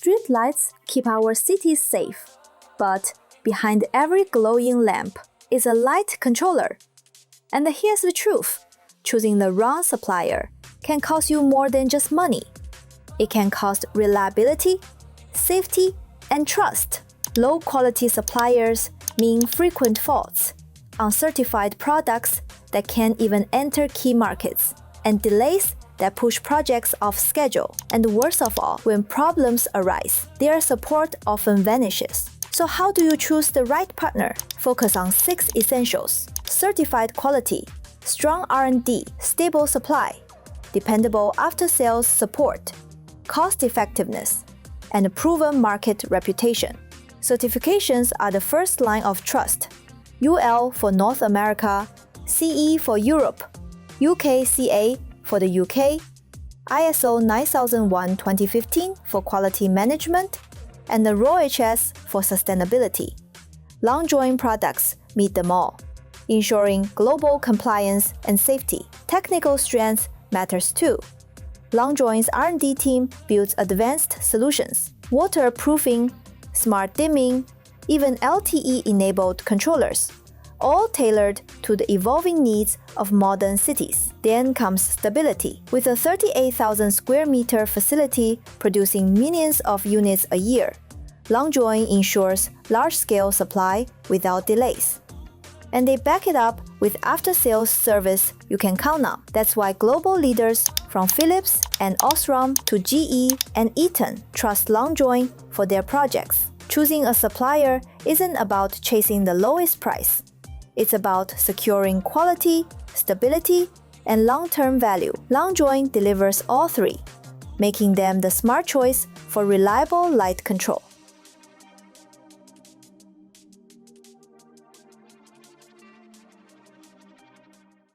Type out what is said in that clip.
Street lights keep our cities safe, but behind every glowing lamp is a light controller. And here's the truth. Choosing the wrong supplier can cost you more than just money. It can cost reliability, safety, and trust. Low-quality suppliers mean frequent faults, uncertified products that can't even enter key markets, and delays that push projects off schedule. And worst of all, when problems arise, their support often vanishes. So how do you choose the right partner? Focus on 6 essentials: certified quality, strong R&D, stable supply, dependable after-sales support, cost-effectiveness, and a proven market reputation. Certifications are the first line of trust. UL for North America, CE for Europe, UKCA for the UK, ISO 9001:2015 for quality management, and the RoHS for sustainability. Longjoin products meet them all, ensuring global compliance and safety. Technical strength matters too. Longjoin's R&D team builds advanced solutions, waterproofing, smart dimming, even LTE-enabled controllers, all tailored to the evolving needs of modern cities. Then comes stability. With a 38,000 square meter facility producing millions of units a year, Longjoin ensures large-scale supply without delays. And they back it up with after-sales service you can count on. That's why global leaders from Philips and Osram to GE and Eaton trust Longjoin for their projects. Choosing a supplier isn't about chasing the lowest price. It's about securing quality, stability, and long-term value. Longjoin delivers all 3, making them the smart choice for reliable light control.